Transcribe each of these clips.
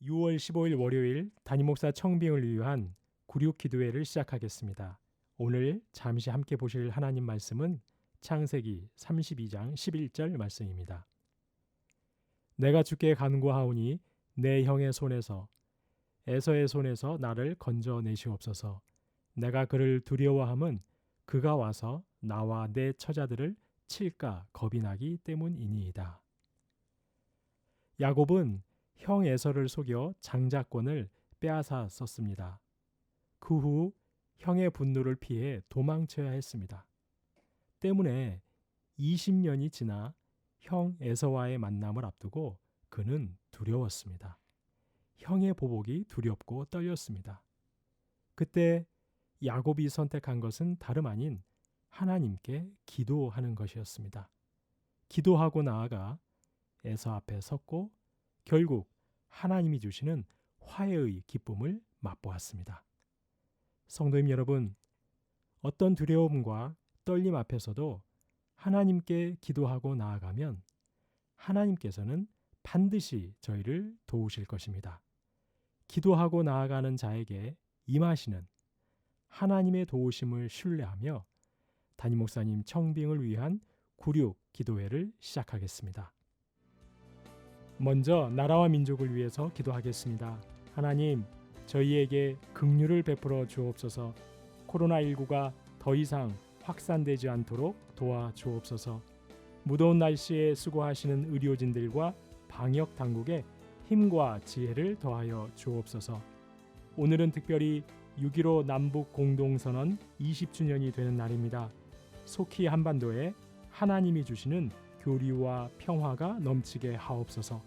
6월 15일 월요일 담임목사 청빙을 위한 구륙 기도회를 시작하겠습니다. 오늘 잠시 함께 보실 하나님 말씀은 창세기 32장 11절 말씀입니다. 내가 주께 간구하오니 내 형의 손에서 에서의 손에서 나를 건져내시옵소서. 내가 그를 두려워함은 그가 와서 나와 내 처자들을 칠까 겁이 나기 때문이니이다. 야곱은 형 에서를 속여 장자권을 빼앗아 썼습니다. 그 후 형의 분노를 피해 도망쳐야 했습니다. 때문에 20년이 지나 형 에서와의 만남을 앞두고 그는 두려웠습니다. 형의 보복이 두렵고 떨렸습니다. 그때 야곱이 선택한 것은 다름 아닌 하나님께 기도하는 것이었습니다. 기도하고 나아가 에서 앞에 섰고 결국 하나님이 주시는 화해의 기쁨을 맛보았습니다. 성도님 여러분, 어떤 두려움과 떨림 앞에서도 하나님께 기도하고 나아가면 하나님께서는 반드시 저희를 도우실 것입니다. 기도하고 나아가는 자에게 임하시는 하나님의 도우심을 신뢰하며 담임 목사님 청빙을 위한 구륙 기도회를 시작하겠습니다. 먼저 나라와 민족을 위해서 기도하겠습니다. 하나님, 저희에게 긍휼을 베풀어 주옵소서. 코로나19가 더 이상 확산되지 않도록 도와주옵소서. 무더운 날씨에 수고하시는 의료진들과 방역 당국에 힘과 지혜를 더하여 주옵소서. 오늘은 특별히 6.15 남북 공동선언 20주년이 되는 날입니다. 속히 한반도에 하나님이 주시는 교류와 평화가 넘치게 하옵소서.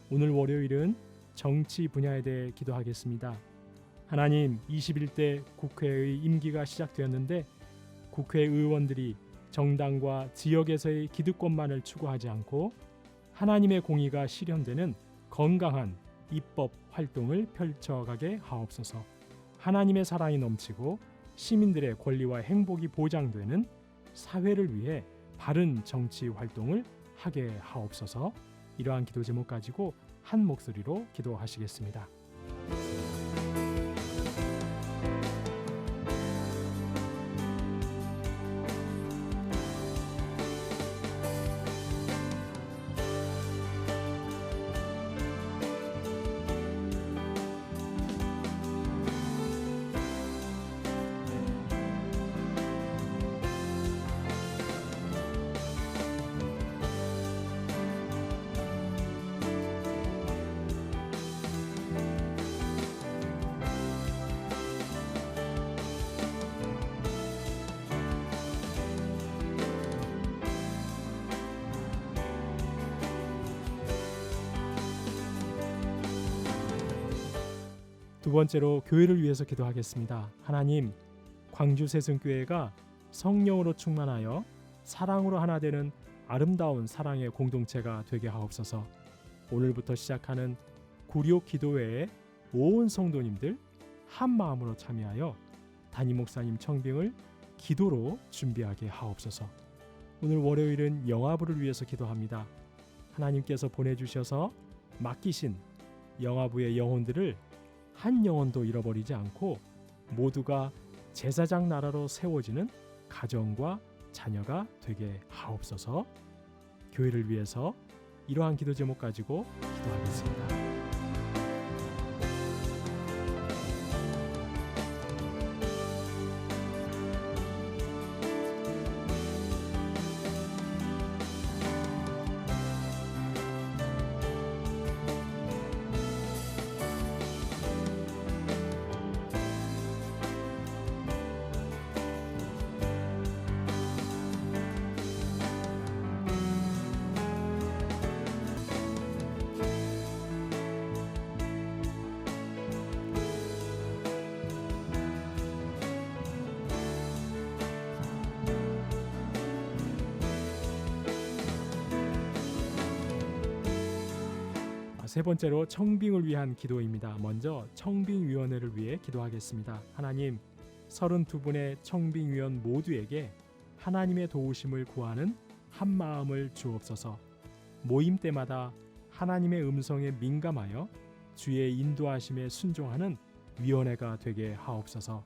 오늘 월요일은 정치 분야에 대해 기도하겠습니다. 하나님, 21대 국회의 임기가 시작되었는데 국회의원들이 정당과 지역에서의 기득권만을 추구하지 않고 하나님의 공의가 실현되는 건강한 입법 활동을 펼쳐가게 하옵소서. 하나님의 사랑이 넘치고 시민들의 권리와 행복이 보장되는 사회를 위해 바른 정치 활동을 하게 하옵소서. 이러한 기도 제목 가지고 한 목소리로 기도하시겠습니다. 두 번째로 교회를 위해서 기도하겠습니다. 하나님, 광주 세승교회가 성령으로 충만하여 사랑으로 하나 되는 아름다운 사랑의 공동체가 되게 하옵소서. 오늘부터 시작하는 구륙 기도회에 온 성도님들 한 마음으로 참여하여 담임 목사님 청빙을 기도로 준비하게 하옵소서. 오늘 월요일은 영화부를 위해서 기도합니다. 하나님께서 보내주셔서 맡기신 영화부의 영혼들을 한 영혼도 잃어버리지 않고 모두가 제사장 나라로 세워지는 가정과 자녀가 되게 하옵소서. 교회를 위해서 이러한 기도 제목 가지고 기도하겠습니다. 세 번째로 청빙을 위한 기도입니다. 먼저 청빙위원회를 위해 기도하겠습니다. 하나님, 32분의 청빙위원 모두에게 하나님의 도우심을 구하는 한 마음을 주옵소서. 모임 때마다 하나님의 음성에 민감하여 주의 인도하심에 순종하는 위원회가 되게 하옵소서.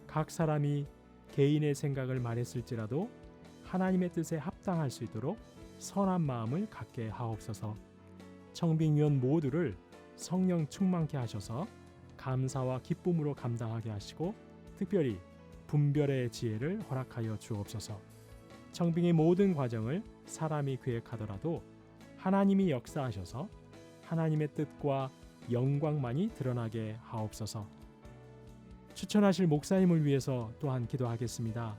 각 사람이 개인의 생각을 말했을지라도 하나님의 뜻에 합당할 수 있도록 선한 마음을 갖게 하옵소서. 청빙위원 모두를 성령 충만케 하셔서 감사와 기쁨으로 감당하게 하시고 특별히 분별의 지혜를 허락하여 주옵소서. 청빙의 모든 과정을 사람이 계획하더라도 하나님이 역사하셔서 하나님의 뜻과 영광만이 드러나게 하옵소서. 추천하실 목사님을 위해서 또한 기도하겠습니다.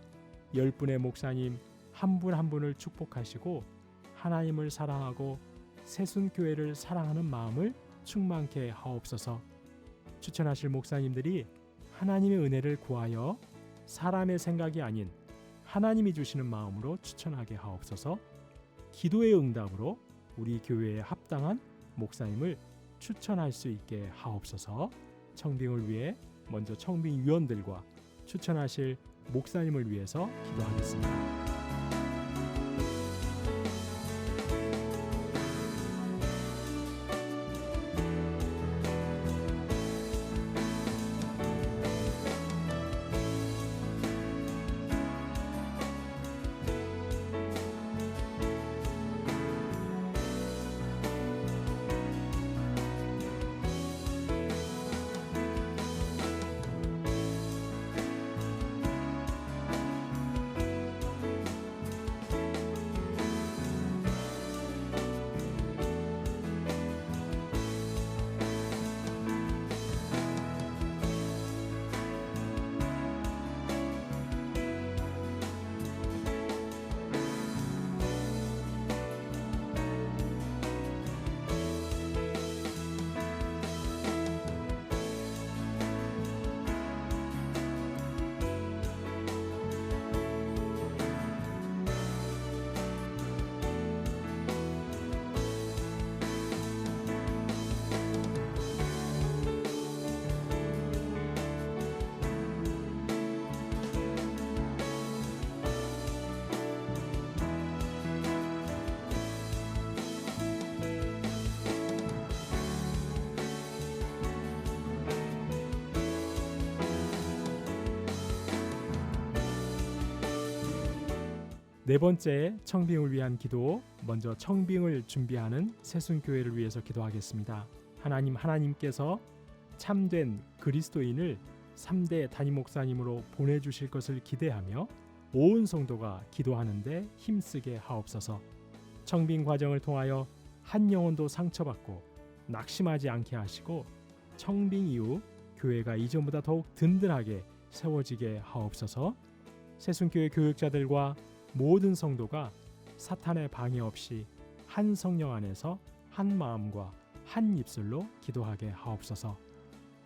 10분의 목사님 한 분 한 분을 축복하시고 하나님을 사랑하고 새순교회를 사랑하는 마음을 충만케 하옵소서. 추천하실 목사님들이 하나님의 은혜를 구하여 사람의 생각이 아닌 하나님이 주시는 마음으로 추천하게 하옵소서. 기도의 응답으로 우리 교회에 합당한 목사님을 추천할 수 있게 하옵소서. 청빙을 위해 먼저 청빙위원들과 추천하실 목사님을 위해서 기도하겠습니다. 네 번째 청빙을 위한 기도, 먼저 청빙을 준비하는 새순교회를 위해서 기도하겠습니다. 하나님께서 참된 그리스도인을 3대 담임 목사님으로 보내주실 것을 기대하며 온 성도가 기도하는데 힘쓰게 하옵소서. 청빙 과정을 통하여 한 영혼도 상처받고 낙심하지 않게 하시고 청빙 이후 교회가 이전보다 더욱 든든하게 세워지게 하옵소서. 새순교회 교육자들과 모든 성도가 사탄의 방해 없이 한 성령 안에서 한 마음과 한 입술로 기도하게 하옵소서.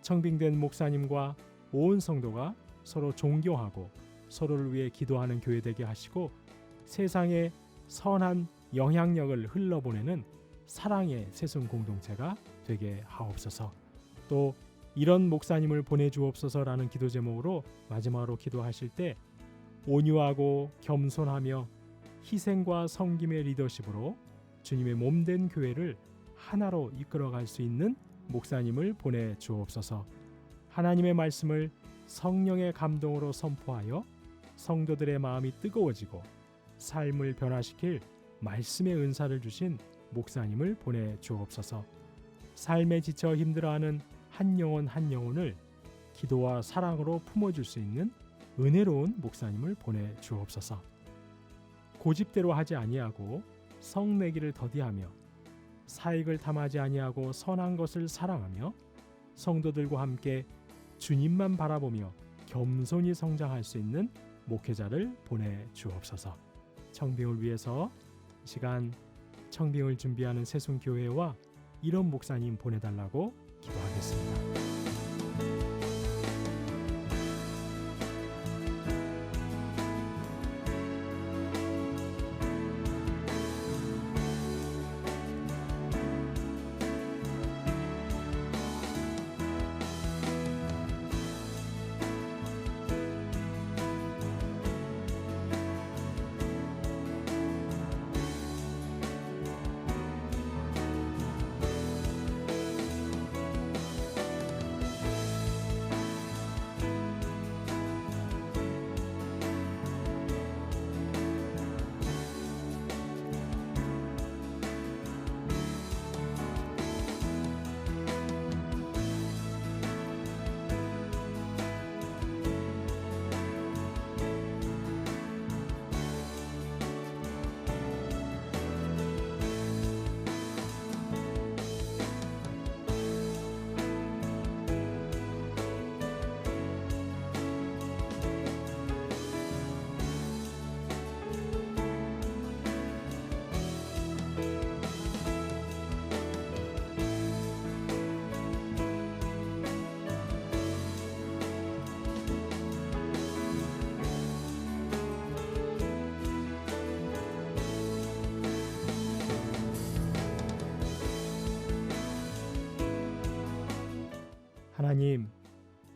청빙된 목사님과 온 성도가 서로 존경하고 서로를 위해 기도하는 교회 되게 하시고 세상에 선한 영향력을 흘러보내는 사랑의 새순 공동체가 되게 하옵소서. 또 이런 목사님을 보내주옵소서라는 기도 제목으로 마지막으로 기도하실 때 온유하고 겸손하며 희생과 섬김의 리더십으로 주님의 몸된 교회를 하나로 이끌어갈 수 있는 목사님을 보내주옵소서. 하나님의 말씀을 성령의 감동으로 선포하여 성도들의 마음이 뜨거워지고 삶을 변화시킬 말씀의 은사를 주신 목사님을 보내주옵소서. 삶에 지쳐 힘들어하는 한 영혼 한 영혼을 기도와 사랑으로 품어줄 수 있는 은혜로운 목사님을 보내주옵소서. 고집대로 하지 아니하고 성내기를 더디하며 사익을 탐하지 아니하고 선한 것을 사랑하며 성도들과 함께 주님만 바라보며 겸손히 성장할 수 있는 목회자를 보내주옵소서. 청빙을 위해서 이 시간 청빙을 준비하는 새순교회와 이런 목사님 보내달라고 기도하겠습니다.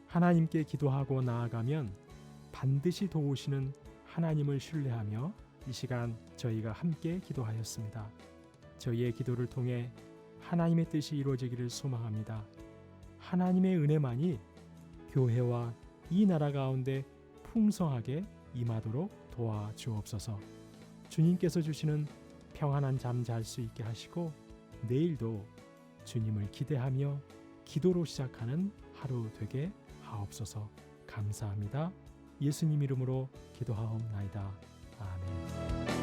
하나님께 기도하고 나아가면 반드시 도우시는 하나님을 신뢰하며 이 시간 저희가 함께 기도하였습니다. 저희의 기도를 통해 하나님의 뜻이 이루어지기를 소망합니다. 하나님의 은혜만이 교회와 이 나라 가운데 풍성하게 임하도록 도와주옵소서. 주님께서 주시는 평안한 잠 잘 수 있게 하시고 내일도 주님을 기대하며 기도로 시작하는 하루 되게 하옵소서. 감사합니다. 예수님 이름으로 기도하옵나이다. 아멘.